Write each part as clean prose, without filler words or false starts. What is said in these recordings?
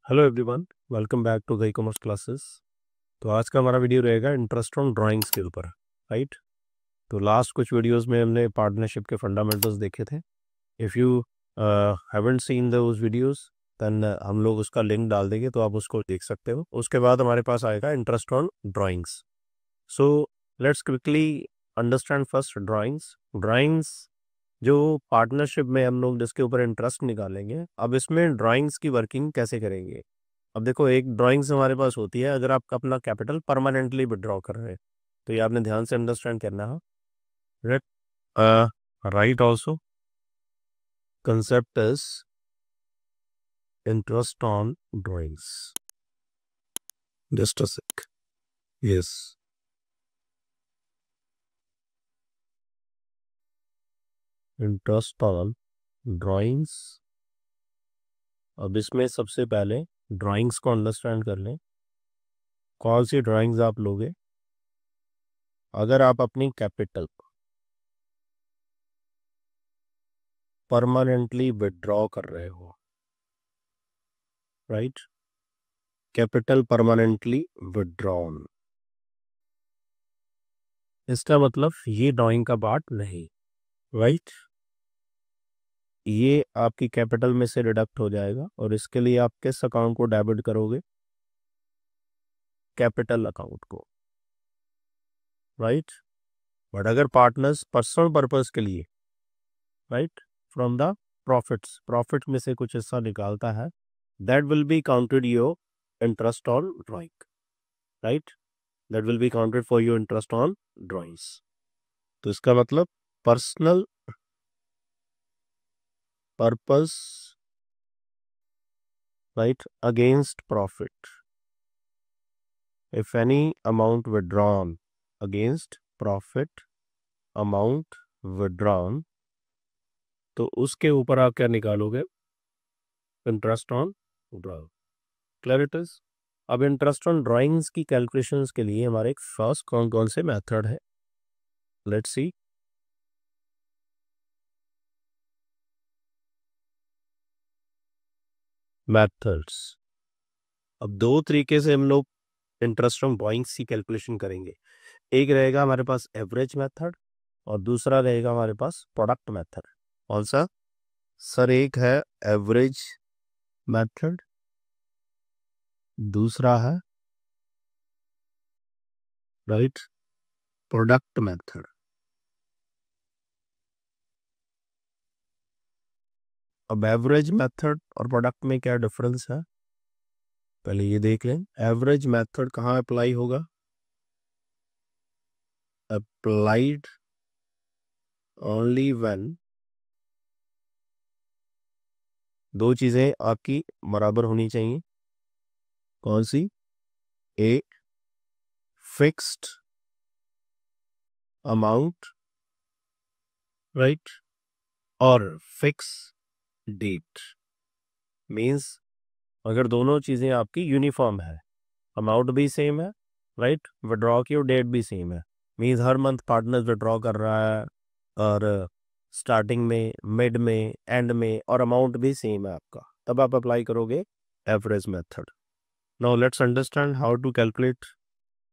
Hello everyone, welcome back to the ecommerce classes. तो आज का हमारा वीडियो रहेगा इंटरेस्ट ऑन ड्राइंग्स के ऊपर, राइट। तो लास्ट कुछ वीडियोस में हमने पार्टनरशिप के फंडामेंटल्स देखे थे। If you haven't seen those videos then हम लोग उसका लिंक डाल देंगे, तो आप उसको देख सकते हो। उसके बाद हमारे पास आएगा interest on drawings. So let's quickly understand first drawings. Drawings जो पार्टनरशिप में हम लोग जिसके ऊपर इंटरेस्ट निकालेंगे, अब इसमें ड्राइंग्स की वर्किंग कैसे करेंगे। अब देखो, एक ड्राइंग्स हमारे पास होती है अगर आप अपना कैपिटल परमानेंटली विड्रॉ कर रहे हैं, तो ये आपने ध्यान से अंडरस्टैंड करना है, right. Right also concept is interest on drawings. Just a sec. Yes, interest on drawings. अब इसमें सबसे पहले ड्राइंग्स को अंडरस्टैंड कर लें। कौन सी ड्राइंग्स आप लोगे अगर आप अपनी कैपिटल परमानेंटली विड्रॉ कर रहे हो, राइट। कैपिटल परमानेंटली विड्रॉन, इसका मतलब ये ड्राइंग का पार्ट नहीं, राइट। ये आपकी कैपिटल में से डिडक्ट हो जाएगा और इसके लिए आप किस अकाउंट को डेबिट करोगे? कैपिटल अकाउंट को, राइट। बट अगर पार्टनर्स पर्सनल पर्पस के लिए, right, from the profits, profit में से कुछ हिस्सा निकालता है, that will be counted your interest on drawing, right. That will be counted for your interest on drawings. तो इसका मतलब personal purpose, right, against profit. If any amount withdrawn against profit amount withdrawn, तो उसके ऊपर आप क्या निकालोगे? Interest on drawing. Clear it is. अब इंटरेस्ट ऑन ड्राइंग्स की कैलकुलेशंस के लिए हमारे फर्स्ट कौन कौन से मेथड है, लेट्स सी। मेथड्स। अब दो तरीके से हम लोग इंटरेस्ट ऑन ड्राइंग्स की कैलकुलेशन करेंगे। एक रहेगा हमारे पास एवरेज मेथड और दूसरा रहेगा हमारे पास प्रोडक्ट मेथड। कौन सा सर? एक है एवरेज मेथड, दूसरा है, राइट, प्रोडक्ट मेथड। अब एवरेज मेथड और प्रोडक्ट में क्या डिफरेंस है, पहले ये देख लें। एवरेज मेथड कहाँ अप्लाई होगा? अप्लाइड ओनली व्हेन दो चीजें आपकी बराबर होनी चाहिए। कौन सी? ए, फिक्स्ड अमाउंट, राइट, और फिक्स डेट। मींस अगर दोनों चीजें आपकी यूनिफॉर्म है, अमाउंट भी सेम है, राइट, विड्रॉ की और डेट भी सेम है, मींस हर मंथ पार्टनर विड्रॉ कर रहा है और स्टार्टिंग में, मिड में, एंड में, और अमाउंट भी सेम है आपका, तब आप अप्लाई करोगे average method. Now let's understand how to calculate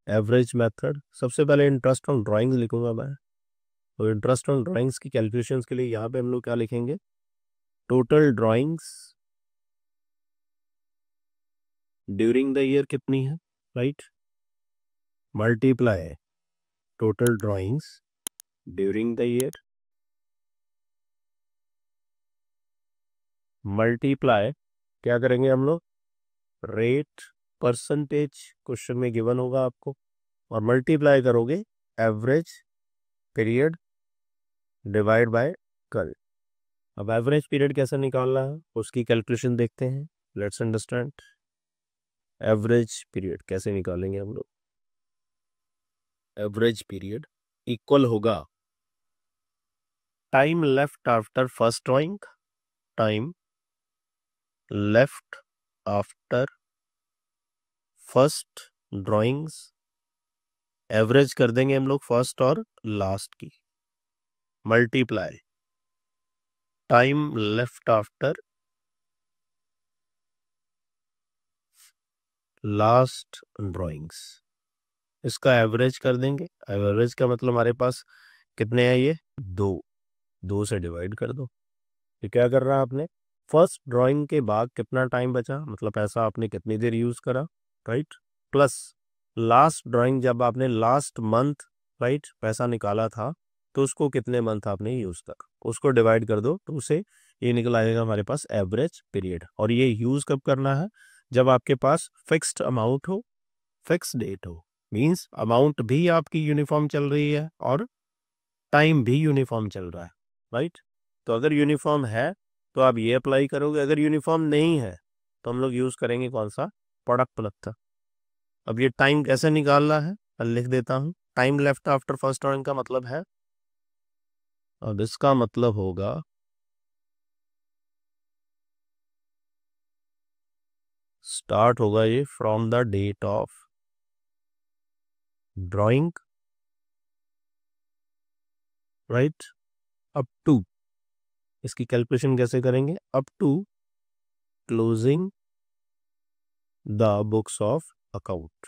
average method. सबसे पहले इंटरेस्ट ऑन ड्राइंग्स लिखूंगा मैं। तो इंटरेस्ट ऑन ड्राइंग्स की कैलकुलेशंस के लिए यहाँ पे हम लोग क्या लिखेंगे? Total drawings during the year कितनी है, right, multiply total drawings during the year, multiply क्या करेंगे हम लोग? रेट, परसेंटेज क्वेश्चन में गिवन होगा आपको, और मल्टीप्लाई करोगे एवरेज पीरियड डिवाइड बाय कल। अब एवरेज पीरियड कैसे निकालना है उसकी कैलकुलेशन देखते हैं। लेट्स अंडरस्टैंड एवरेज पीरियड कैसे निकालेंगे हम लोग। एवरेज पीरियड इक्वल होगा time left after first drawing, time left after first drawings, average कर देंगे हम लोग फर्स्ट और लास्ट की, multiply time left after last drawings, इसका एवरेज कर देंगे। एवरेज का मतलब हमारे पास कितने हैं, ये दो से डिवाइड कर दो। ये क्या कर रहा है आपने, फर्स्ट ड्राइंग के बाद कितना टाइम बचा, मतलब पैसा आपने कितनी देर यूज करा, राइट, प्लस लास्ट ड्राइंग जब आपने लास्ट मंथ, राइट, पैसा निकाला था तो उसको कितने मंथ आपने यूज करा, उसको डिवाइड कर दो तो उसे ये निकल आएगा हमारे पास एवरेज पीरियड। और ये यूज कब करना है, जब आपके पास फिक्स्ड अमाउंट हो, फिक्स डेट हो, मींस अमाउंट भी आपकी यूनिफॉर्म चल रही है और टाइम भी यूनिफॉर्म चल रहा है, राइट। तो अगर यूनिफॉर्म है तो आप ये अप्लाई करोगे, अगर यूनिफॉर्म नहीं है तो हम लोग यूज करेंगे कौन सा, प्रोडक्ट मेथड। अब ये टाइम कैसे निकालना है, मैं लिख देता हूं। Time left after first drawing का मतलब है, अब इसका मतलब होगा स्टार्ट होगा ये from the date of drawing, right, up to, इसकी कैलकुलेशन कैसे करेंगे, up to closing the books of account.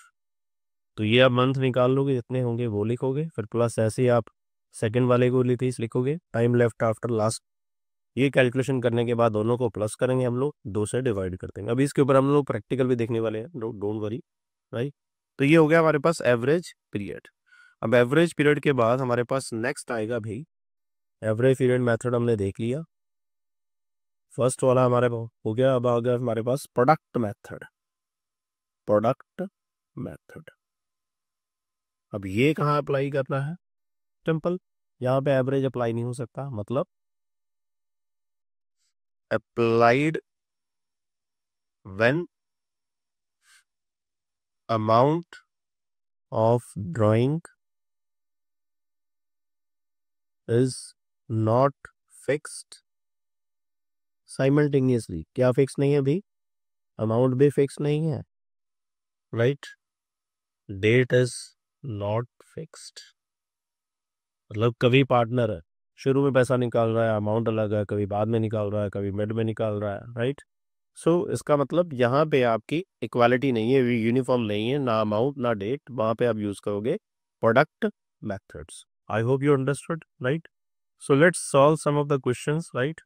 तो ये आप मंथ निकाल लोगे, जितने होंगे वो लिखोगे, फिर प्लस ऐसे ही आप सेकंड वाले को लिखोगे, टाइम लेफ्ट आफ्टर लास्ट। ये कैलकुलेशन करने के बाद दोनों को प्लस करेंगे हम लोग, 2 से डिवाइड कर देंगे। अभी इसके ऊपर हम लोग प्रैक्टिकल भी देखने वाले हैं, डोंट वरी, राइट। तो ये हो गया हमारे पास एवरेज पीरियड। अब एवरेज पीरियड के बाद हमारे पास नेक्स्ट आएगा भाई, एवरेज पीरियड मेथड हमने देख लिया, फर्स्ट वाला हमारे हो गया। अब आ गया हमारे पास प्रोडक्ट मेथड, प्रोडक्ट मेथड। अब ये कहाँ अप्लाई करना है, सिंपल, यहाँ पे एवरेज अप्लाई नहीं हो सकता, मतलब applied when amount of drawing is not fixed simultaneously. क्या फिक्स नहीं है भाई, अमाउंट भी फिक्स नहीं है, right, date is not fixed, मतलब कभी पार्टनर है शुरू में पैसा निकाल रहा है, अमाउंट अलग है, कभी बाद में निकाल रहा है, कभी मिड में निकाल रहा है, राइट। सो इसका मतलब यहाँ पे आपकी इक्वालिटी नहीं है, यूनिफॉर्म नहीं है, ना अमाउंट ना डेट, वहाँ पे आप यूज करोगे product methods. I hope you understood, right. So let's solve some of the questions, right,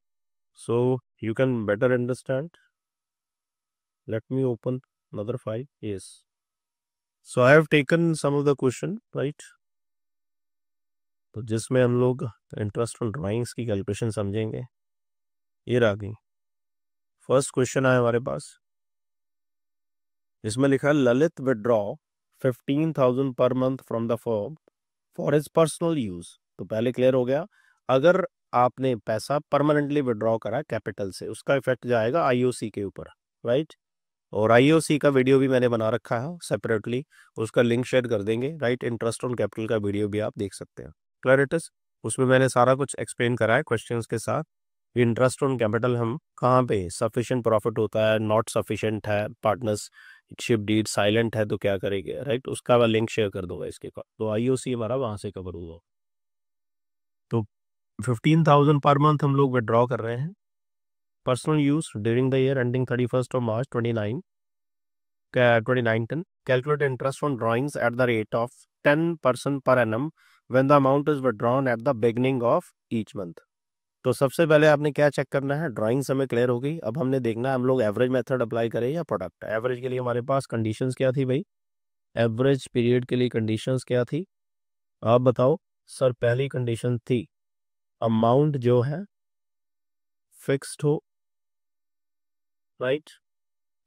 so you can better understand. Let me open another file. Yes, so I have taken some of the question, right, तो जिसमें हम लोग interest on drawings की calculation समझेंगे। ये रह गई, first question है हमारे पास, इसमें लिखा है Lalit withdraw 15,000 per month from the firm for his personal use. तो पहले क्लियर हो गया, अगर आपने पैसा परमानेंटली विड्रॉ करा कैपिटल से, उसका इफेक्ट जाएगा आईओसी के ऊपर, राइट। और आईओसी का वीडियो भी मैंने बना रखा है सेपरेटली, उसका लिंक शेयर कर देंगे, राइट। इंटरेस्ट ऑन कैपिटल का वीडियो भी आप देख सकते हैं, क्लियर इट इज। उसमें मैंने सारा कुछ एक्सप्लेन करा है क्वेश्चंस के साथ। इंटरेस्ट ऑन कैपिटल हम कहाँ पे, सफिशिएंट प्रॉफिट होता है, नॉट सफिशिएंट है, पार्टनरशिप डीड साइलेंट है तो क्या करेंगे, राइट, उसका मैं लिंक शेयर कर दूंगा इसके का। तो आईओसी हमारा वहां से कवर हुआ। तो 15,000 पर मंथ हम लोग विड्रॉ कर रहे हैं, personal use during the year ending 31st of March 2019. Calculate interest on drawings at the rate of 10% per annum when the amount is withdrawn at the beginning of each month. तो सबसे पहले आपने क्या check करना है, drawings हमें clear हो गई। अब हमने देखना है हम लोग एवरेज मेथड अप्लाई करें या प्रोडक्ट। एवरेज के लिए हमारे पास कंडीशंस क्या थी भाई, एवरेज पीरियड के लिए कंडीशंस क्या थी, आप बताओ सर। पहली कंडीशन थी अमाउंट जो है फिक्स्ड हो, राइट।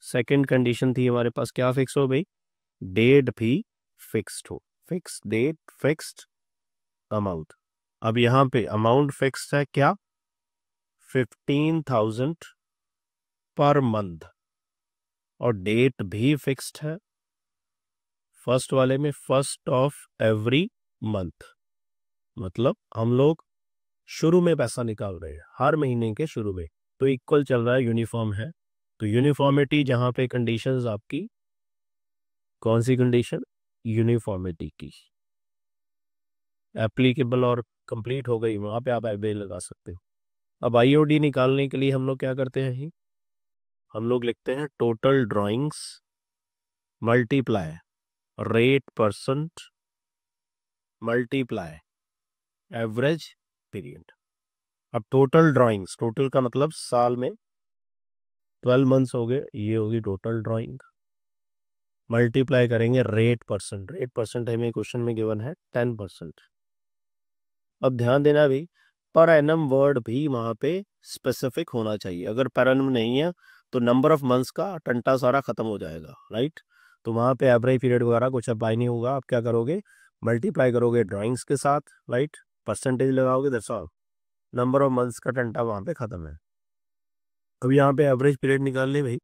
सेकंड कंडीशन थी हमारे पास क्या फिक्स हो भाई, डेट भी फिक्स्ड हो, फिक्स डेट फिक्स्ड अमाउंट। अब यहाँ पे अमाउंट फिक्स्ड है क्या, 15,000 पर मंथ, और डेट भी फिक्स्ड है, फर्स्ट वाले में फर्स्ट ऑफ एवरी मंथ, मतलब हम लोग शुरू में पैसा निकाल रहे हैं हर महीने के शुरू में, तो इक्वल चल रहा है, यूनिफॉर्म है। तो यूनिफॉर्मिटी जहां पे कंडीशंस आपकी, कौन सी कंडीशन, यूनिफॉर्मिटी की एप्लीकेबल और कंप्लीट हो गई, वहां पे आप एवरेज लगा सकते हो। अब आईओडी निकालने के लिए हम लोग क्या करते हैं, हम लोग लिखते हैं total drawings multiply rate percent multiply average period. अब टोटल ड्राइंग्स, टोटल का मतलब साल में 12 मंथ्स हो गए, ये होगी टोटल ड्राइंग, मल्टीप्लाई करेंगे रेट परसेंट। रेट परसेंट हमें क्वेश्चन में गिवन है 10%। अब ध्यान देना भी, पर एनम वर्ड भी वहाँ पे स्पेसिफिक होना चाहिए। अगर पर एनम नहीं है तो नंबर ऑफ मंथ्स का टंटा सारा खत्म हो जाएगा, राइट। तो वहाँ पे एवरेज पीरियड वगैरह कुछ अप्लाई नहीं होगा। आप क्या करोगे, मल्टीप्लाई करोगे ड्राइंग्स के साथ, राइट, परसेंटेज लगाओगे, that's all, number of months का टंटा वहाँ पे खत्म है। अब यहाँ पे एवरेज पीरियड निकालने भाई,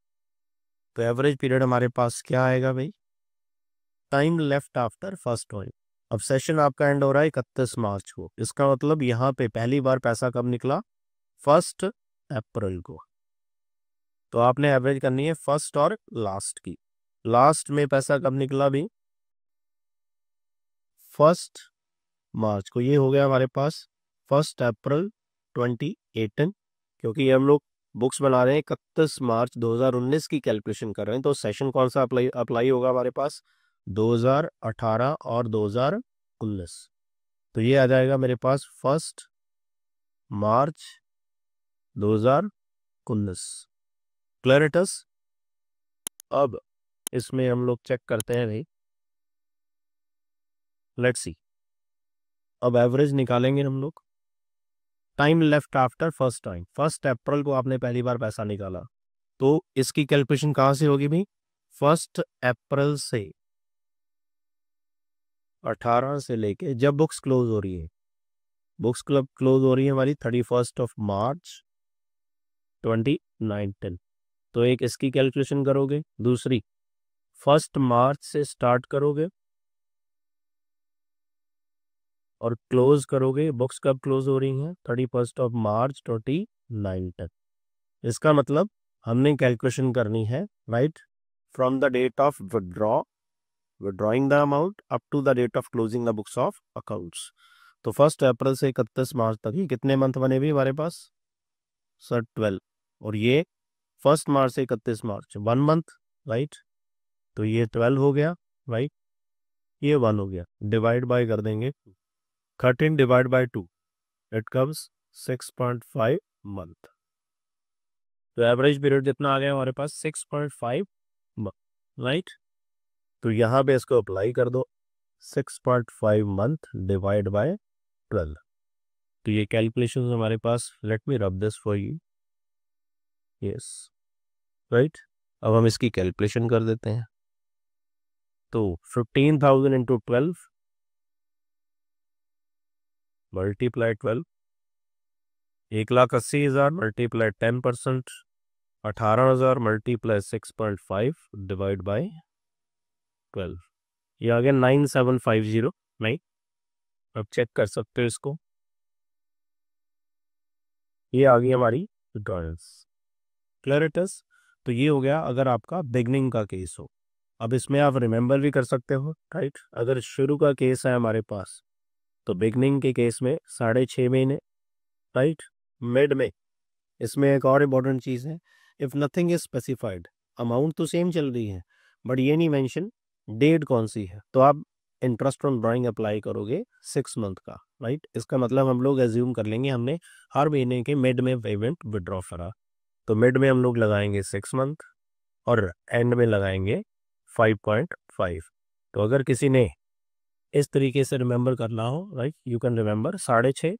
तो एवरेज पीरियड हमारे पास क्या आएगा भाई, time left after first drawing. अब सेशन आपका एंड हो रहा है 31 मार्च को, इसका मतलब यहाँ पे पहली बार पैसा कब निकला, 1 अप्रैल को। तो आपने एवरेज करनी है फर्स्ट और लास्ट की। लास्ट में पैसा कब निकला भी, 1 मार्च को। ये हो गया हमारे पास 1 अप्रैल 2018, क्योंकि हम लोग बुक्स बना रहे हैं 31 मार्च 2019 की कैलकुलेशन कर रहे हैं। तो सेशन कौन सा अप्लाई होगा हमारे पास, 2018 और 2019। तो ये आ जाएगा मेरे पास 1 मार्च 2019। क्लैरिटस। अब इसमें हम लोग चेक करते हैं भाई, लेट्स सी। अब एवरेज निकालेंगे हम लोग, time left after first time, 1 अप्रैल को आपने पहली बार पैसा निकाला, तो इसकी कैलकुलेशन कहाँ से होगी भाई, 1 अप्रैल से 18 से लेके जब बुक्स क्लोज हो रही है, बुक्स क्लब क्लोज हो रही है हमारी 31 मार्च 2019। तो एक इसकी कैलकुलेशन करोगे, दूसरी 1 मार्च से स्टार्ट करोगे और क्लोज करोगे, बुक्स कब क्लोज हो रही हैं, 31 मार्च 2019। इसका मतलब हमने कैलकुलेशन करनी है, right, from the date of withdrawing the amount up to the date of closing the books of accounts. तो 1 अप्रैल से 31 मार्च तक, ये कितने मंथ बने भी हमारे पास, सर 12। और ये 1 मार्च से 31 मार्च 1 मंथ, राइट। तो ये 12 हो गया, राइट, ये 1 हो गया, डिवाइड बाय कर देंगे 13 divide by 2, it comes 6.5 month. तो एवरेज पीरियड जितना आ गया हमारे पास 6.5 मंथ, राइट। तो यहाँ पे इसको अप्लाई कर दो, 6.5 मंथ डिवाइड बाय 12। तो ये कैलकुलेशन हमारे पास, let me rub this for you, yes, right. अब हम इसकी कैलकुलेशन कर देते हैं। तो 15,000 into 12 multiply 12, 1,80,000 multiply 10%, 18,000 multiply 6.5 divide by 12, ये आ गया 9750, नहीं। अब चेक कर सकते हो इसको, ये आ गई हमारी ड्रॉइंग्स। क्लैरिटस। तो ये हो गया अगर आपका बिगनिंग का केस हो। अब इसमें आप रिमेंबर भी कर सकते हो, राइट। अगर शुरू का केस है हमारे पास, तो बिगनिंग के केस में 6.5 महीने, राइट। मिड में, इसमें एक और इम्पॉर्टेंट चीज़ है, if nothing is specified, amount तो सेम चल रही है बट ये नहीं मेंशन डेट कौन सी है, तो आप इंटरेस्ट ऑन ड्राइंग अप्लाई करोगे 6 मंथ का, राइट। इसका मतलब हम लोग एज्यूम कर लेंगे हमने हर महीने के मिड में पेमेंट विड्रॉ करा, तो मिड में हम लोग लगाएंगे 6 मंथ और एंड में लगाएंगे 5.5। तो अगर किसी ने इस तरीके से रिमेंबर करना हो, राइट, यू कैन रिमेंबर 6.5,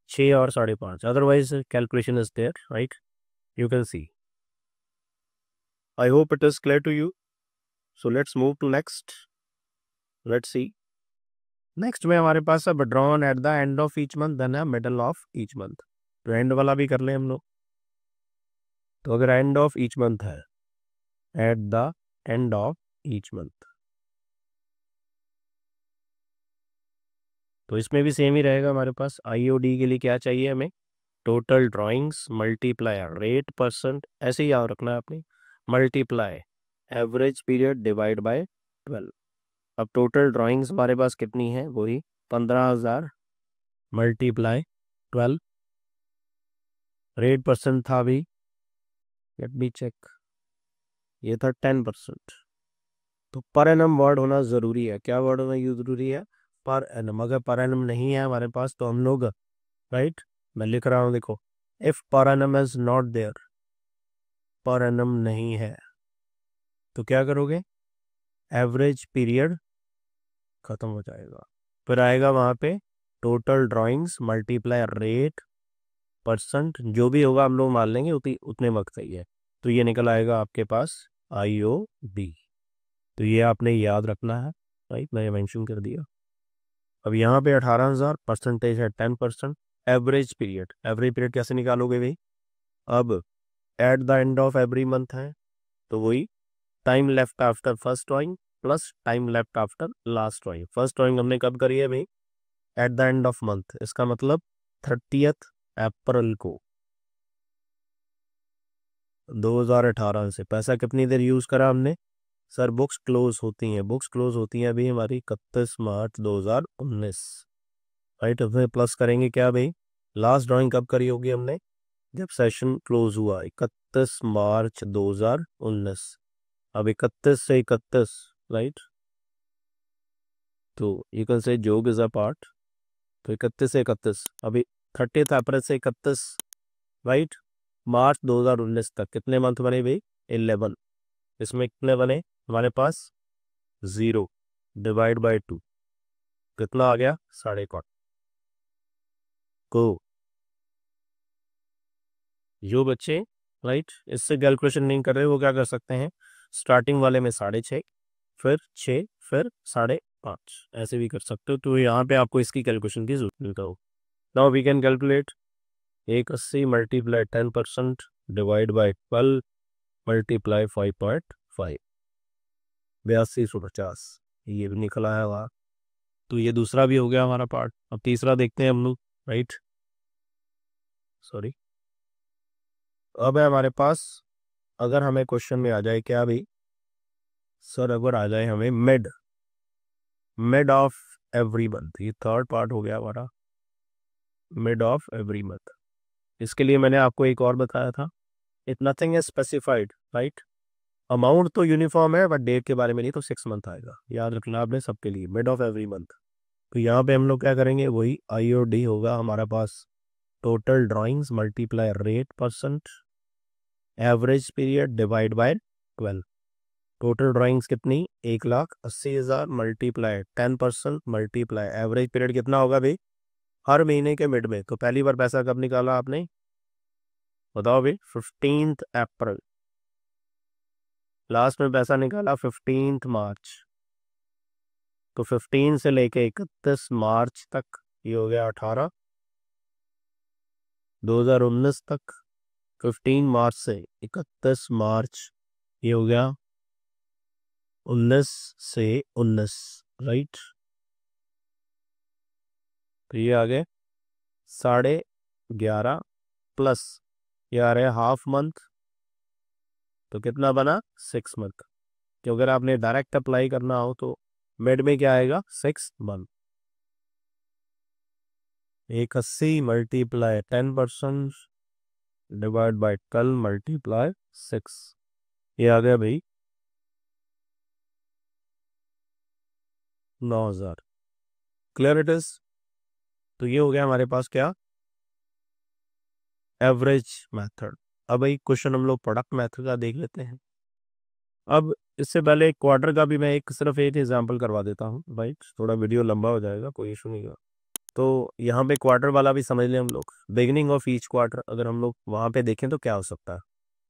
6 और 5.5, otherwise calculation is there, right, you can see. I hope it is clear to you. So let's move to next. Let's see. Next में हमारे पास है withdrawn at the end of each month, then है middle of each month. तो end वाला भी कर लें हम लोग। तो अगर एंड ऑफ ईच मंथ है, at the end of each month, तो इसमें भी सेम ही रहेगा हमारे पास। आईओडी के लिए क्या चाहिए हमें, total drawings multiply rate percent, ऐसे ही याद रखना है आपने, multiply average period divide by 12। अब टोटल ड्राइंग्स हमारे पास कितनी है, वही 15,000 मल्टीप्लाई 12, रेट परसेंट था अभी, लेट मी चेक, ये था 10%। तो पर एनम वर्ड होना ज़रूरी है। क्या वर्ड होना ज़रूरी है? Per annum. अगर पर एनम नहीं है हमारे पास तो हम लोग, राइट, मैं लिख रहा हूँ देखो, if per annum is not there, per annum नहीं है तो क्या करोगे? एवरेज पीरियड खत्म हो जाएगा, फिर आएगा वहाँ पे total drawings multiply rate percent, जो भी होगा हम लोग मान लेंगे उतने वक्त सही है। तो ये निकल आएगा आपके पास IOD। तो ये आपने याद रखना है, राइट, मैंने मेंशन कर दिया। अब यहाँ पे 18,000 परसेंटेज है 10%। एवरेज पीरियड कैसे निकालोगे भाई? अब eight the end of every month है तो वही time left after first drawing plus time left after last drawing. First drawing हमने कब करी है भाई? Eight the end of month, इसका मतलब 30th अप्रैल को 2018 से। पैसा कितनी देर यूज करा हमने? सर बुक्स क्लोज होती हैं, बुक्स क्लोज होती हैं अभी हमारी 31 मार्च 2019, राइट। फिर प्लस करेंगे क्या भाई? लास्ट ड्राइंग कब करी होगी हमने? जब सेशन क्लोज हुआ 31 मार्च 2019। अब 31 से 31, राइट, तो यू कैन से जोग इज अ पार्ट। तो 31 से 31, अभी 30 अप्रैल से 31, राइट, मार्च 2019 तक कितने मंथ बने भाई? 11। इसमें कितने बने हमारे पास? 0 डिवाइड बाई 2, कितना आ गया? 4.25 को। जो बच्चे, राइट, इससे कैलकुलेशन नहीं कर रहे वो क्या कर सकते हैं? स्टार्टिंग वाले में 6.5, फिर 6, फिर 5.5, ऐसे भी कर सकते हो। तो यहाँ पे आपको इसकी कैलकुलेशन की जरूरत नहीं हो। Now we can calculate 180 multiply 10% divide by 12 multiply 5.5, 8250, ये भी निकला है वहाँ। तो ये दूसरा भी हो गया हमारा पार्ट। अब तीसरा देखते हैं हम लोग, राइट, सॉरी। अब है हमारे पास, अगर हमें क्वेश्चन में आ जाए क्या भाई? सर अगर आ जाए हमें मिड ऑफ एवरी मंथ, ये थर्ड पार्ट हो गया हमारा, मिड ऑफ एवरी मंथ। इसके लिए मैंने आपको एक और बताया था, it nothing is specified, right. Amount तो यूनिफॉर्म है बट डेट के बारे में नहीं, तो 6 मंथ आएगा, याद रखना आपने सबके लिए, मिड ऑफ एवरी मंथ। तो यहाँ पे हम लोग क्या करेंगे? वही IOD होगा हमारे पास, total drawings multiply rate percent average period divide by 12। Total drawings कितनी? 1,80,000 मल्टीप्लाई 10% मल्टीप्लाई एवरेज पीरियड कितना होगा भाई? हर महीने के मिड में। तो पहली बार पैसा कब निकाला आपने? बताओ भाई। 15th अप्रैल। लास्ट में पैसा निकाला 15th मार्च। तो 15 से लेके 31 मार्च तक ये हो गया 18, 2019 तक। 15 मार्च से 31 मार्च ये हो गया 19 से 19, राइट। तो ये आ गए 11.5 प्लस ये आ रहा है हाफ मंथ, तो कितना बना? 6 मंथ। तो अगर आपने डायरेक्ट अप्लाई करना हो तो मिड में क्या आएगा? 6 month. 180 multiply 10% divide by 12 multiply 6, ये आ गया भाई 9,000। Clear it is? तो ये हो गया हमारे पास क्या? Average method. अब भाई क्वेश्चन हम लोग प्रोडक्ट मेथड का देख लेते हैं। अब इससे पहले क्वार्टर का भी मैं सिर्फ एक एग्जांपल करवा देता हूँ भाई, थोड़ा वीडियो लंबा हो जाएगा, कोई इशू नहीं होगा। तो यहाँ पे क्वार्टर वाला भी समझ लें हम लोग। बिगिनिंग ऑफ ईच क्वार्टर अगर हम लोग वहाँ पे देखें तो क्या हो सकता है?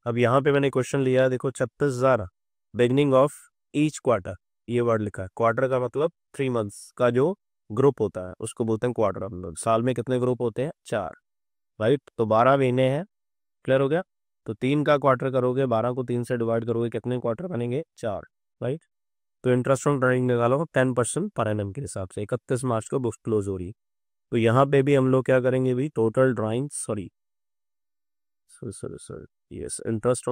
अब यहाँ पे मैंने क्वेश्चन लिया है, देखो 36,000 बिगिनिंग ऑफ ईच क्वार्टर, ये वर्ड लिखा है। क्वार्टर का मतलब 3 मंथ्स का जो ग्रुप होता है उसको बोलते हैं क्वार्टर। हम लोग साल में कितने ग्रुप होते हैं? 4, राइट। तो 12 महीने हैं, क्लियर हो गया। तो 3 का क्वार्टर करोगे, 12 को 3 से डिवाइड करोगे, कितने क्वार्टर बनेंगे? 4, राइट। तो इंटरेस्ट ऑन ड्राइंग निकालो 10% पर एनम के हिसाब से। 31 मार्च को बुक क्लोज हो रही है। तो यहाँ पे भी हम लोग क्या करेंगे भाई? Total drawing, sorry yes, interest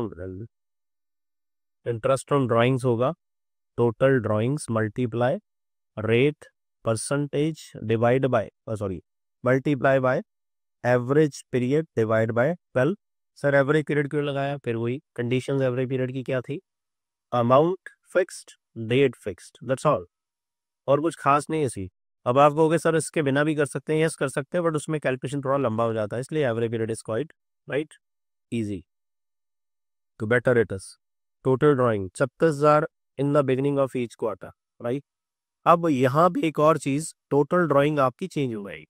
on drawings होगा total drawings multiply rate percentage divide by multiply by average period divide by 12। Sir average period क्यों लगाया? फिर वही कंडीशन एवरेज पीरियड की क्या थी? Amount fixed date fixed, that's all, और कुछ खास नहीं है सी। अब आप कहोगे सर इसके बिना भी कर सकते हैं, यस कर सकते हैं, बट उसमें कैलकुलेशन थोड़ा लंबा हो जाता है, इसलिए average period is quite right easy to better it is. Total drawing 36,000 in the beginning of each quarter right. अब यहाँ पे एक और चीज, टोटल ड्राइंग आपकी चेंज हो गई।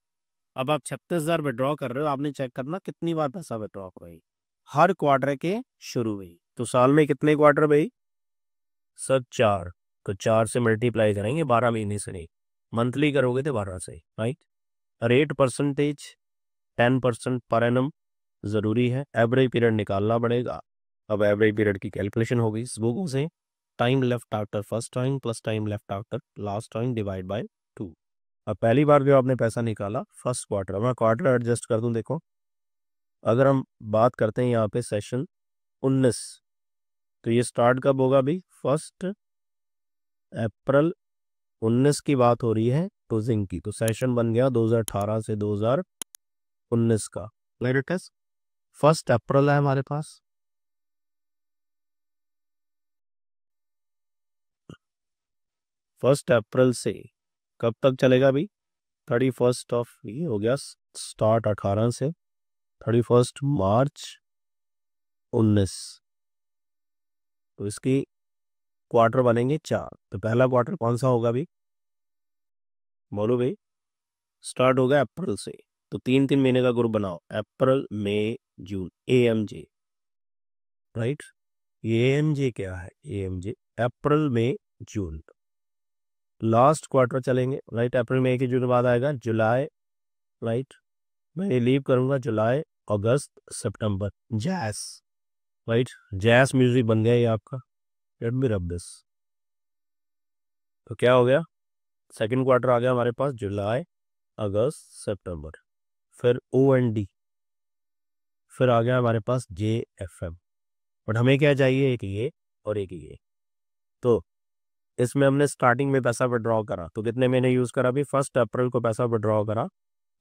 अब आप 36,000 विड्रॉ कर रहे हो, आपने चेक करना कितनी बार पैसा विड्रॉ हो गई, हर क्वार्टर के शुरू में। तो साल में कितने क्वार्टर भाई सर 4, तो 4 से मल्टीप्लाई करेंगे, 12 महीने से नहीं, मंथली करोगे तो 12 से right. Rate percentage 10% per annum ज़रूरी है, एवरेज पीरियड निकालना पड़ेगा। अब एवरेज पीरियड की कैलकुलेशन होगी इस बुक से, time left after first time plus time left after last time divide by 2। अब पहली बार जो आपने पैसा निकाला फर्स्ट क्वार्टर, मैं क्वार्टर एडजस्ट कर दूं, देखो अगर हम बात करते हैं यहाँ पे सेशन 19, तो ये स्टार्ट कब होगा भाई 1 अप्रैल 19 की बात हो रही है क्लोजिंग की, तो सेशन बन गया 2018 से 2019 का। क्लियर? 1 अप्रैल है हमारे पास, 1 अप्रैल से कब तक चलेगा भाई 31 ऑफ, ये हो गया स्टार्ट 18 से 31 मार्च 19, तो इसकी क्वार्टर बनेंगे 4। तो पहला क्वार्टर कौन सा होगा भाई, बोलो भाई, स्टार्ट होगा अप्रैल से, तो 3 महीने का ग्रुप बनाओ, अप्रैल मई जून, AMJ राइट। AMJ क्या है, AMJ अप्रैल मई जून, लास्ट क्वार्टर चलेंगे राइट। अप्रैल मई के जून बाद आएगा जुलाई राइट, मैं लीव करूंगा जुलाई अगस्त सितंबर, जैस राइट, जैस म्यूजिक बन गया ये आपका। लेट मी रब दिस, तो क्या हो गया, सेकंड क्वार्टर आ गया हमारे पास जुलाई अगस्त सितंबर, फिर OND, फिर आ गया हमारे पास JFM, बट हमें क्या चाहिए, एक ये और एक ये। तो इसमें हमने स्टार्टिंग में पैसा विड्रॉ करा, तो कितने महीने यूज करा अभी, 1 अप्रैल को पैसा विड्रॉ करा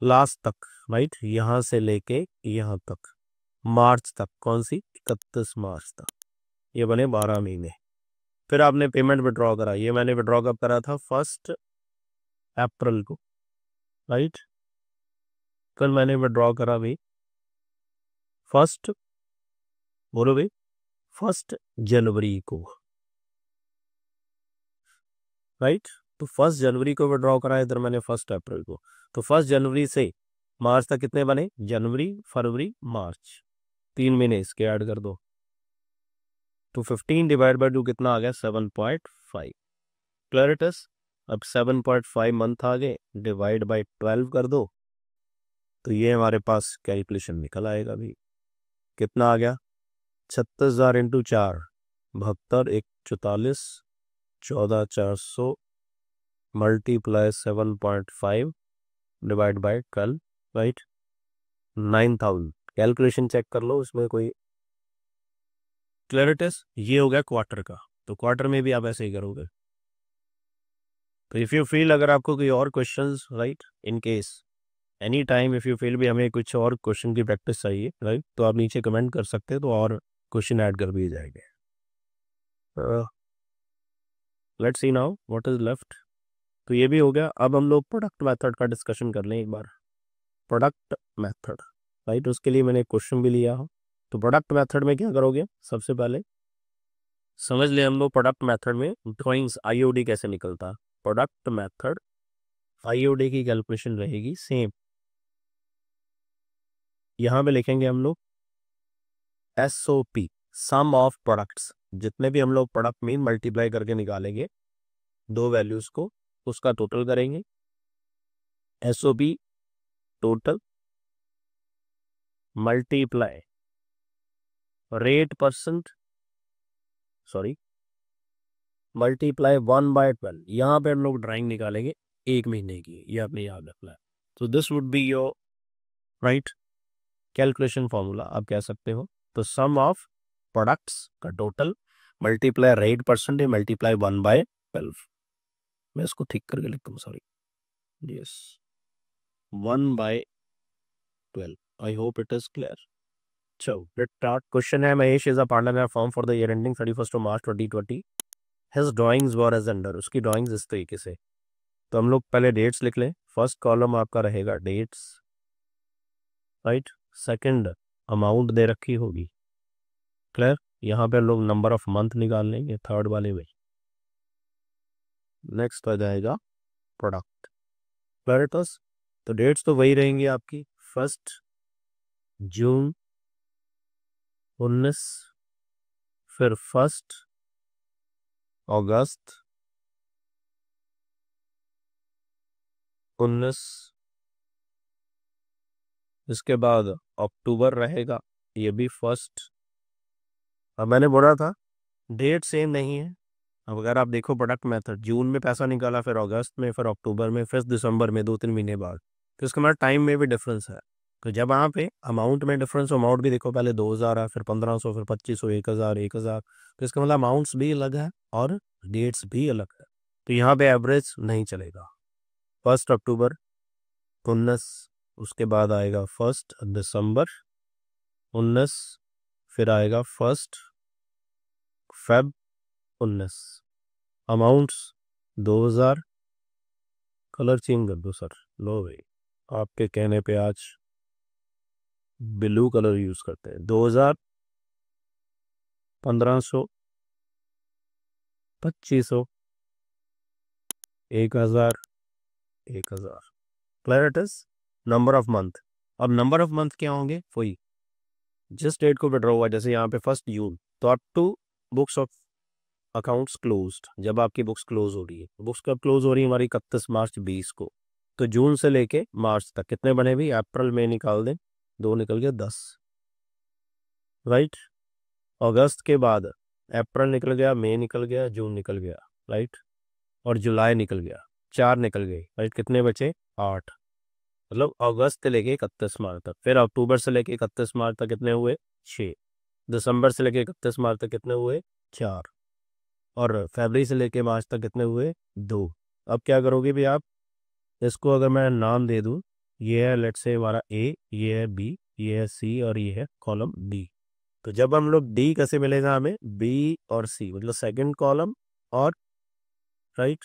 लास्ट तक राइट, यहां से लेके यहां तक मार्च तक, कौन सी 31 मार्च तक, ये बने 12 महीने। फिर आपने पेमेंट विड्रॉ करा, ये मैंने विड्रॉ कब करा था 1 अप्रैल को राइट, कल मैंने विड्रॉ करा भाई 1, बोलो भाई 1 जनवरी को राइट, तो 1 जनवरी को विड्रॉ करा इधर मैंने 1 अप्रैल को, तो 1 जनवरी से मार्च तक कितने बने, जनवरी फरवरी मार्च, 3 महीने इसके ऐड कर दो, तो 15 डिवाइड बाय 2 कितना आ गया 7.5। क्लैरिटस, अब 7.5 मंथ आ गए, डिवाइड बाय 12 कर दो, तो ये हमारे पास कैलकुलेशन निकल आएगा भाई, कितना आ गया 36,000 into 4, 72 1 44 14,400 multiply 7.5 divide by 12 right, 9,000। Calculation check कर लो इसमें कोई क्लैरिटस, ये हो गया क्वार्टर का, तो क्वार्टर में भी आप ऐसे ही करोगे। तो इफ़ यू फील, अगर आपको कोई और questions right, in case any time if you feel भी हमें कुछ और क्वेश्चन की प्रैक्टिस चाहिए राइट, तो आप नीचे कमेंट कर सकते हैं, तो और क्वेश्चन ऐड कर दिए जाएंगे। Let's see now what is left, तो ये भी हो गया। अब हम लोग प्रोडक्ट मेथड का डिस्कशन कर लें एक बार। प्रोडक्ट मेथड राइट, उसके लिए मैंने क्वेश्चन भी लिया हो, तो प्रोडक्ट मेथड में क्या करोगे, सबसे पहले समझ ले हम लोग प्रोडक्ट मेथड में ड्राइंग्स IOD कैसे निकलता है। प्रोडक्ट मेथड IOD की कैलकुलेशन रहेगी सेम, यहाँ पे लिखेंगे हम लोग SOP, सम ऑफ प्रोडक्ट्स, जितने भी हम लोग प्रोडक्ट में मल्टीप्लाई करके निकालेंगे दो वैल्यूज को, उसका टोटल करेंगे। SOP total multiply rate percent, sorry multiply 1/12, यहाँ पे हम लोग ड्राइंग निकालेंगे 1 महीने की, ये आपने याद रखना है। तो this would be your right calculation formula आप कह सकते हो। तो सम ऑफ प्रोडक्ट्स का total multiply rate percent multiply 1/12, मैं इसको ठीक करके लिखता हूँ, sorry yes 1/12। I hope it is clear. चलो लेट्स स्टार्ट। क्वेश्चन है, Mahesh is a partner firm for the year ending 31 March 2020 his drawings were as under, उसकी ड्राइंग्स इस तरीके से। तो हम लोग पहले डेट्स लिख लें। फर्स्ट कॉलम आपका रहेगा डेट्स, राइट। सेकंड अमाउंट दे रखी होगी, क्लियर। यहाँ पे लोग नंबर ऑफ मंथ निकाल लेंगे थर्ड वाले में। नेक्स्ट आ जाएगा प्रोडक्ट, क्लियर इट इज। तो डेट्स तो वही रहेंगी आपकी, 1 जून 19, फिर 1 अगस्त 19, इसके बाद अक्टूबर रहेगा, ये भी 1। अब मैंने बोला था डेट सेम नहीं है। अब अगर आप देखो प्रोडक्ट मेथड, जून में पैसा निकाला, फिर अगस्त में, फिर अक्टूबर में, फिर दिसंबर में, 2-3 महीने बाद, तो इसका मतलब टाइम में भी डिफरेंस है। तो जब यहाँ पे अमाउंट में डिफरेंस, अमाउंट भी देखो, पहले 2000 है, फिर 1500, फिर 2500, 1000, तो इसका मतलब अमाउंट्स भी अलग है और डेट्स भी अलग है। तो यहाँ पे एवरेज नहीं चलेगा। 1 अक्टूबर 19, उसके बाद आएगा 1 दिसंबर 19, फिर आएगा 1 फेब 19। अमाउंट्स 2000, कलर चेंज कर दो सर। लो भाई, आपके कहने पे आज ब्लू कलर यूज करते हैं। 2000, 1500, 2500, 1000, 1000, clear it is. Number of month, अब नंबर ऑफ मंथ क्या होंगे, वही जिस डेट को विड्रॉ हुआ, जैसे यहाँ पे 1 जून, तो up to books of accounts closed, जब आपकी बुक्स क्लोज हो रही है। बुक्स कब क्लोज हो रही है हमारी, 31 मार्च 20 को। तो जून से लेके मार्च तक कितने बने भी, अप्रैल में निकाल दें, 2 निकल गया 10, राइट। अगस्त के बाद अप्रैल निकल गया, मई निकल गया, जून निकल गया, राइट। और जुलाई निकल गया, 4 निकल गए, राइट। कितने बचे, 8। मतलब अगस्त से लेके 31 मार्च तक। फिर अक्टूबर से लेके 31 मार्च तक कितने हुए, 6। दिसंबर से लेके 31 मार्च तक कितने हुए, 4। और फरवरी से लेके मार्च तक कितने हुए, 2। अब क्या करोगे भी आप, इसको अगर मैं नाम दे दूं, ये है लेट्स से हमारा ए, ये है बी, ये है सी, और ये है कॉलम डी। तो जब हम लोग डी कैसे मिलेगा हमें, बी और सी, मतलब सेकंड कॉलम और, राइट,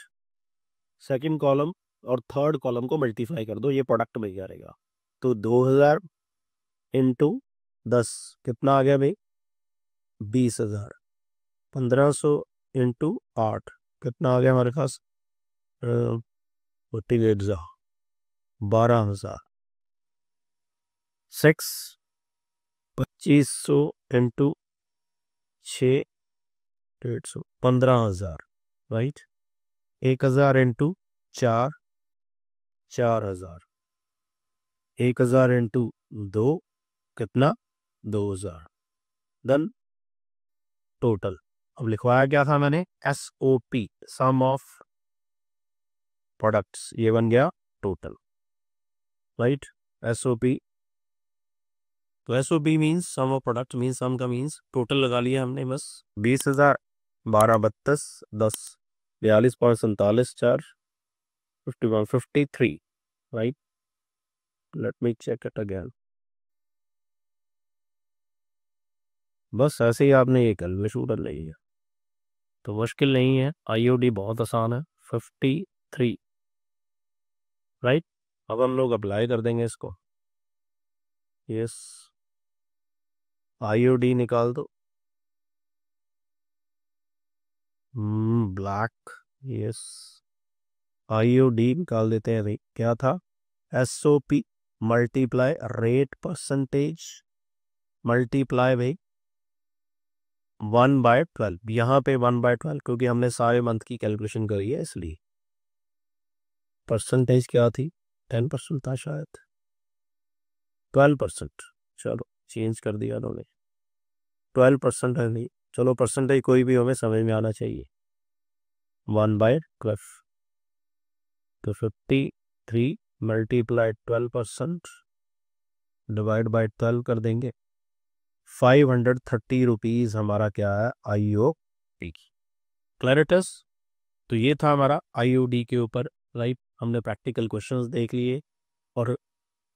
सेकंड कॉलम और थर्ड कॉलम को मल्टीप्लाई कर दो, ये प्रोडक्ट मिल जाएगा। तो 2000 इंटू 10 कितना आ गया भाई, 20,000। 1500 इंटू 8 कितना आ गया हमारे पास, 12,000। 6, 2500 इंटू 6, 150, 15,000, राइट। 1000 इंटू 4, 4000। 1000 इंटू 2 कितना, 2000। देन टोटल, अब लिखवाया क्या था मैंने, SOP, सम ऑफ प्रोडक्ट्स, ये बन गया टोटल, राइट। SOP, तो SOP means sum of product, means sum का मीन्स टोटल लगा लिया हमने बस। 20,000, 12, 32, 10, 42.47, 4, 51, 53, right. Let me check it again. बस ऐसे ही आपने ये कैलकुलेशन कर ली है, तो मुश्किल नहीं है। IOD बहुत आसान है, 53, राइट। अब हम लोग अप्लाई कर देंगे इसको। यस, IOD निकाल दो, ब्लैक, यस। IOD निकाल देते हैं भाई, क्या था, SOP multiply rate percentage multiply भाई 1/12। यहाँ पे 1/12 क्योंकि हमने सारे मंथ की कैलकुलेशन करी है, इसलिए। परसेंटेज क्या थी, 10% था शायद, 12%। चलो चेंज कर दिया उन्होंने, 12% है नहीं, चलो परसेंटेज कोई भी हमें समझ में आना चाहिए। 1/12, तो 53 मल्टीप्लाई 12% डिवाइड बाई 12 कर देंगे। 530 रुपीज़ हमारा क्या है, IOD, क्लैरिटस। तो ये था हमारा IOD के ऊपर, राइट। हमने प्रैक्टिकल क्वेश्चंस देख लिए और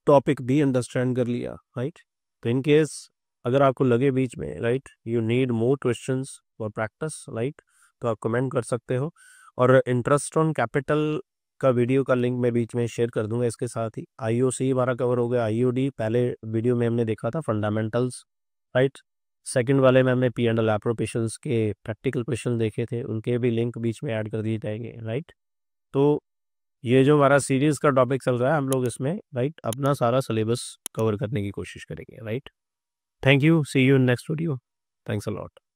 टॉपिक भी अंडरस्टैंड कर लिया, राइट। तो इन केस अगर आपको लगे बीच में, right, you need more questions for practice, right, तो आप कमेंट कर सकते हो। और इंटरेस्ट ऑन कैपिटल का वीडियो का लिंक मैं बीच में शेयर कर दूंगा। इसके साथ ही IOC हमारा कवर हो गया, IOD पहले वीडियो में हमने देखा था, फंडामेंटल्स, राइट। सेकंड वाले में हमने P&L एप्रोप्रिएशंस के प्रैक्टिकल क्वेश्चन देखे थे, उनके भी लिंक बीच में ऐड कर दिए जाएंगे, राइट। तो ये जो हमारा सीरीज़ का टॉपिक चल रहा है, हम लोग इसमें राइट अपना सारा सिलेबस कवर करने की कोशिश करेंगे, right. Thank you, see you in next video, thanks a lot.